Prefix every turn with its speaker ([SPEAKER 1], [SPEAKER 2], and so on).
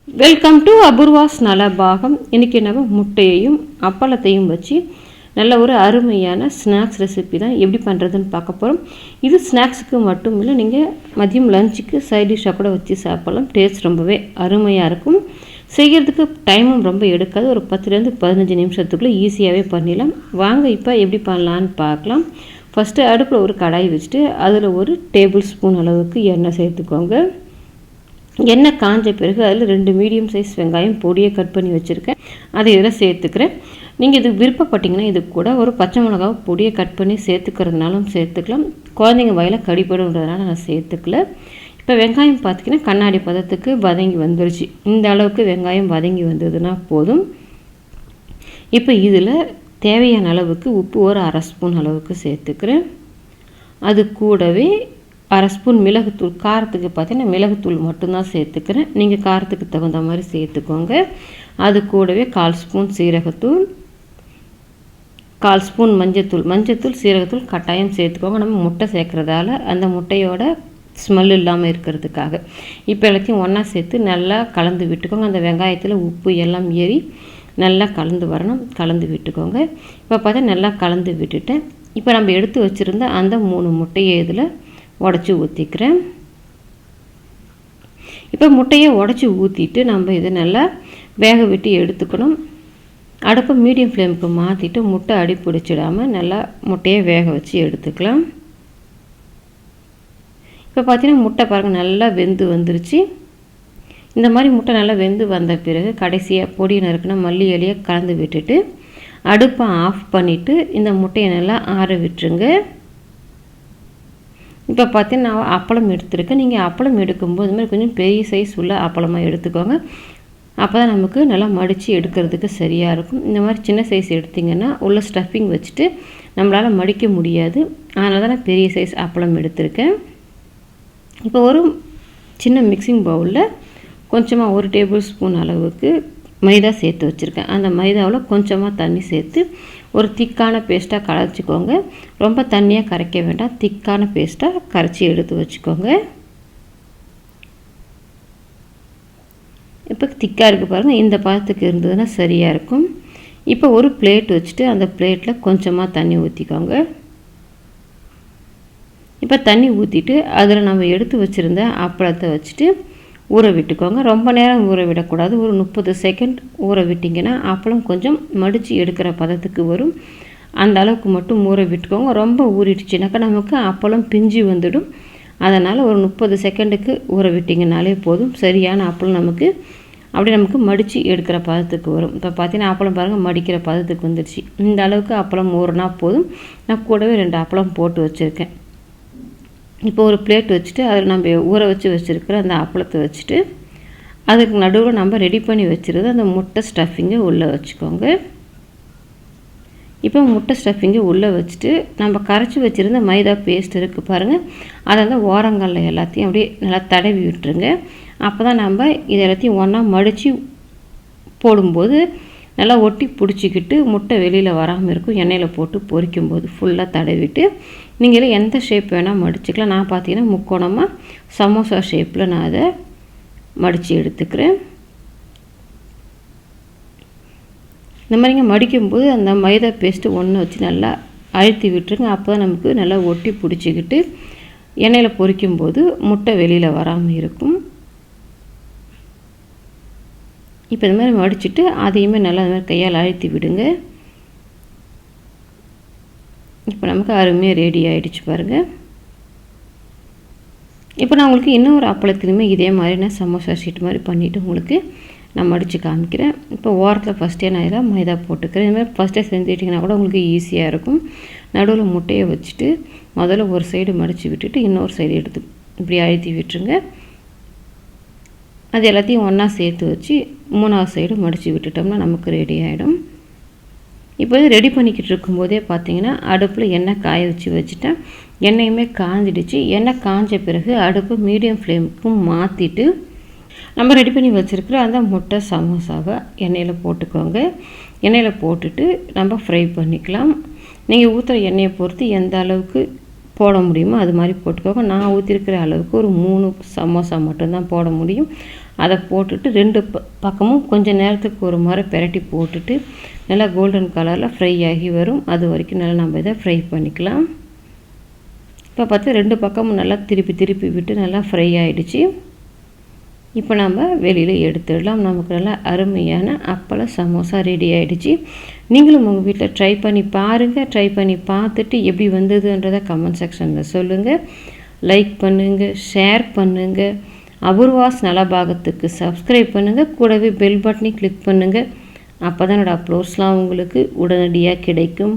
[SPEAKER 1] Welcome to Apoorva's Nalabagam. இன்றைக்கி நம்ம முட்டையையும் அப்பளத்தையும் வச்சு நல்ல ஒரு அருமையான ஸ்நாக்ஸ் ரெசிபி தான் எப்படி பண்ணுறதுன்னு பார்க்க போகிறோம். இது ஸ்நாக்ஸுக்கு மட்டும் இல்லை, நீங்கள் மதியம் லஞ்சுக்கு சைட் டிஷ்ஷாக கூட வச்சு சாப்பிடலாம். டேஸ்ட் ரொம்பவே அருமையாக இருக்கும். செய்கிறதுக்கு டைமும் ரொம்ப எடுக்காது. ஒரு 10லேருந்து 15 நிமிஷத்துக்குள்ளே ஈஸியாகவே பண்ணிடலாம். வாங்க இப்போ எப்படி பண்ணலான்னு பார்க்கலாம். ஃபஸ்ட்டு அடுப்பில் ஒரு கடாய் வச்சுட்டு அதில் ஒரு டேபிள் ஸ்பூன் அளவுக்கு எண்ணெய் சேர்த்துக்கோங்க. எண்ணெய் காஞ்ச பிறகு அதில் 2 மீடியம் சைஸ் வெங்காயம் பொடியை கட் பண்ணி வச்சுருக்கேன், அதை இதில் சேர்த்துக்கிறேன். நீங்கள் இது விருப்பப்பட்டிங்கன்னா இது கூட ஒரு பச்சை மிளகாவை பொடியை கட் பண்ணி சேர்த்துக்கிறதுனாலும் சேர்த்துக்கலாம். குழந்தைங்க வாயில் கடிப்படுன்றதுனால நான் சேர்த்துக்கல. இப்போ வெங்காயம் பார்த்திங்கன்னா கண்ணாடி பதத்துக்கு வதங்கி வந்துருச்சு. இந்த அளவுக்கு வெங்காயம் வதங்கி வந்ததுன்னா போதும். இப்போ இதில் தேவையான அளவுக்கு உப்பு ஒரு 1/2 ஸ்பூன் அளவுக்கு சேர்த்துக்கிறேன். அது கூடவே 1/2 ஸ்பூன் மிளகுத்தூள், காரத்துக்கு பார்த்தீங்கன்னா மிளகுத்தூள் மட்டும்தான் சேர்த்துக்கிறேன். நீங்கள் காரத்துக்கு தகுந்த மாதிரி சேர்த்துக்கோங்க. அது கூடவே 1/4 ஸ்பூன் சீரகத்தூள், 1/4 ஸ்பூன் மஞ்சத்தூள் சீரகத்தூள் கட்டாயம் சேர்த்துக்கோங்க. நம்ம முட்டை சேர்க்குறதால அந்த முட்டையோட ஸ்மெல் இல்லாமல் இருக்கிறதுக்காக. இப்போ எல்லாத்தையும் ஒன்றா சேர்த்து நல்லா கலந்து விட்டுக்கோங்க. அந்த வெங்காயத்தில் உப்பு எல்லாம் ஏறி நல்லா கலந்து வரணும். கலந்து விட்டுக்கோங்க. இப்போ பார்த்தா நல்லா கலந்து விட்டுட்டேன். இப்போ நம்ம எடுத்து வச்சுருந்த அந்த 3 முட்டையை இதில் உடச்சி ஊற்றிக்கிறேன். இப்போ முட்டையை உடச்சி ஊற்றிட்டு நம்ம இதை நல்லா வேக விட்டு எடுத்துக்கணும். அடுப்பை மீடியம் ஃப்ளேமுக்கு மாற்றிட்டு முட்டை அடி பிடிச்சிடாமல் நல்லா முட்டையை வேக வச்சு எடுத்துக்கலாம். இப்போ பார்த்தீங்கன்னா முட்டை பாருங்கள் நல்லா வெந்து வந்துருச்சு. இந்த மாதிரி முட்டை நல்லா வெந்து வந்த பிறகு கடைசியாக பொடி நறுக்குனா மல்லி இலையை கலந்து விட்டுட்டு அடுப்பை ஆஃப் பண்ணிவிட்டு இந்த முட்டையை நல்லா ஆற விட்டுருங்க. இப்போ பார்த்தீங்கன்னா நான் அப்பளம் எடுத்துருக்கேன். நீங்கள் அப்பளம் எடுக்கும்போது இது மாதிரி கொஞ்சம் பெரிய சைஸ் உள்ள அப்பளமாக எடுத்துக்கோங்க. அப்போ தான் நமக்கு நல்லா மடித்து எடுக்கிறதுக்கு சரியாக இருக்கும். இந்த மாதிரி சின்ன சைஸ் எடுத்திங்கன்னா உள்ள ஸ்டஃபிங் வச்சுட்டு நம்மளால் மடிக்க முடியாது. அதனால தான் நான் பெரிய சைஸ் அப்பளம் எடுத்திருக்கேன். இப்போ ஒரு சின்ன மிக்சிங் பவுலில் கொஞ்சமாக 1 டேபிள் ஸ்பூன் அளவுக்கு மைதா சேர்த்து வச்சுருக்கேன். அந்த மைதாவில் கொஞ்சமாக தண்ணி சேர்த்து ஒரு திக்கான பேஸ்ட்டாக கரைச்சிக்கோங்க. ரொம்ப தண்ணியாக கரைக்க வேண்டாம், திக்கான பேஸ்ட்டாக கரைச்சி எடுத்து வச்சுக்கோங்க. இப்போ திக்காக இருக்குது பாருங்கள், இந்த பதத்துக்கு இருந்ததுன்னா சரியாக இருக்கும். இப்போ ஒரு பிளேட் வச்சுட்டு அந்த பிளேட்டில் கொஞ்சமாக தண்ணி ஊற்றிக்கோங்க. இப்போ தண்ணி ஊற்றிட்டு அதில் நம்ம எடுத்து வச்சுருந்த அப்பளத்தை வச்சுட்டு ஊற விட்டுக்கோங்க. ரொம்ப நேரம் ஊற விடக்கூடாது. ஒரு 30 செகண்ட் ஊற விட்டிங்கன்னா அப்பளம் கொஞ்சம் மடித்து எடுக்கிற பதத்துக்கு வரும். அந்த அளவுக்கு மட்டும் ஊற விட்டுக்கோங்க. ரொம்ப ஊறிடுச்சுனாக்கா நமக்கு அப்பளம் பிஞ்சு வந்துடும். அதனால் ஒரு 30 செகண்டுக்கு ஊற விட்டிங்கனாலே போதும். சரியான அப்பளம் நமக்கு மடித்து எடுக்கிற பதத்துக்கு வரும். இப்போ பார்த்தீங்கன்னா அப்பளம் பாருங்கள் மடிக்கிற பதத்துக்கு வந்துடுச்சு. இந்த அளவுக்கு அப்பளம் ஊறினா போதும். நான் கூடவே 2 அப்பளம் போட்டு வச்சுருக்கேன். இப்போ ஒரு பிளேட் வச்சுட்டு அதில் நம்ம ஊற வச்சுருக்கிற அந்த அப்பளத்தை வச்சுட்டு அதுக்கு நடுவில் நம்ம ரெடி பண்ணி வச்சுருந்த அந்த முட்டை ஸ்டஃபிங்கை உள்ளே வச்சுக்கோங்க. இப்போ முட்டை ஸ்டஃபிங்கை உள்ளே வச்சுட்டு நம்ம கரைச்சி வச்சுருந்த மைதா பேஸ்ட் இருக்குது பாருங்கள், அதை வந்து ஓரங்களில் எல்லாத்தையும் அப்படியே நல்லா தடவி விட்டுருங்க. அப்போ தான் நம்ம இது எல்லாத்தையும் ஒன்றா மடித்து போடும்போது நல்லா ஒட்டி பிடிச்சிக்கிட்டு முட்டை வெளியில் வராமல் இருக்கும். எண்ணெயில் போட்டு பொரிக்கும்போது ஃபுல்லாக தடவிட்டு நீங்களே எந்த ஷேப் வேணால் மடிச்சுக்கலாம். நான் பார்த்தீங்கன்னா முக்கோணமாக சமோசா ஷேப்பில் நான் அதை மடித்து எடுத்துக்கிறேன். இந்த மாதிரிங்க மடிக்கும்போது அந்த மைதா பேஸ்ட்டு ஒன்று வச்சு நல்லா அழுத்தி விட்டுருங்க. அப்போ தான் நமக்கு நல்லா ஒட்டி பிடிச்சிக்கிட்டு எண்ணெயில் பொரிக்கும்போது முட்டை வெளியில் வராமல் இருக்கும். இப்போ இந்த மாதிரி மடிச்சுட்டு அதையுமே நல்லா இந்த மாதிரி கையால் அழுத்தி விடுங்க. இப்போ நமக்கு அருமையாக ரெடி ஆகிடுச்சு பாருங்கள். இப்போ நான் உங்களுக்கு இன்னொரு அப்பளத்துலையுமே இதே மாதிரி நான் சமோசா ஷீட் மாதிரி பண்ணிவிட்டு உங்களுக்கு நான் மடித்து காமிக்கிறேன். இப்போ ஓரத்தில் ஃபஸ்ட்டே நான் இதில் மைதா போட்டுக்கிறேன். இந்த மாதிரி ஃபஸ்ட்டே செஞ்சுட்டிங்கன்னா கூட உங்களுக்கு ஈஸியாக இருக்கும். நடுவில் முட்டையை வச்சுட்டு முதல்ல ஒரு சைடு மடித்து விட்டுட்டு இன்னொரு சைடு எடுத்து இப்படி அழுத்தி விட்டுருங்க. அது எல்லாத்தையும் ஒன்றா சேர்த்து வச்சு 3வது சைடு மடித்து விட்டுட்டோம்னா நமக்கு ரெடி ஆகிடும். இப்போ இது ரெடி பண்ணிக்கிட்டு இருக்கும்போதே பார்த்தீங்கன்னா அடுப்பில் எண்ணெய் காய வச்சுட்டேன். எண்ணெயுமே காஞ்சிடுச்சு. எண்ணெய் காஞ்ச பிறகு அடுப்பு மீடியம் ஃப்ளேமுக்கு மாற்றிட்டு நம்ம ரெடி பண்ணி வச்சுருக்கிற அந்த முட்டை சமோசாவை எண்ணெயில் போட்டுக்கோங்க. எண்ணெயில் போட்டுட்டு நம்ம ஃப்ரை பண்ணிக்கலாம். நீங்கள் ஊற்றுற எண்ணெயை பொறுத்து எந்த அளவுக்கு போட முடியுமோ அது மாதிரி போட்டுக்கோங்க. நான் ஊற்றிருக்கிற அளவுக்கு ஒரு 3 சமோசா மட்டும்தான் போட முடியும். அதை போட்டுட்டு 2 பக்கமும் கொஞ்சம் நேரத்துக்கு ஒரு முறை பிரட்டி போட்டுட்டு நல்லா கோல்டன் கலரில் ஃப்ரை ஆகி வரும். அது வரைக்கும் நல்லா நம்ம இதை ஃப்ரை பண்ணிக்கலாம். இப்போ பார்த்து 2 பக்கமும் நல்லா திருப்பி விட்டு நல்லா ஃப்ரை ஆகிடுச்சு. இப்போ நம்ம வெளியில் எடுத்துடலாம். நமக்கு நல்லா அருமையான அப்பள சமோசா ரெடி ஆகிடுச்சு. நீங்களும் உங்கள் வீட்டில் ட்ரை பண்ணி பாருங்கள். ட்ரை பண்ணி பார்த்துட்டு எப்படி வந்ததுன்றதை கமெண்ட் செக்ஷனில் சொல்லுங்கள். லைக் பண்ணுங்கள், ஷேர் பண்ணுங்கள். அபூர்வாஸ் நலபாகத்துக்கு சப்ஸ்கிரைப் பண்ணுங்கள். கூடவே பெல் பட்டனை கிளிக் பண்ணுங்கள். அப்போ தான் என்னோடய அப்லோட்ஸ்லாம் உங்களுக்கு உடனடியாக கிடைக்கும்.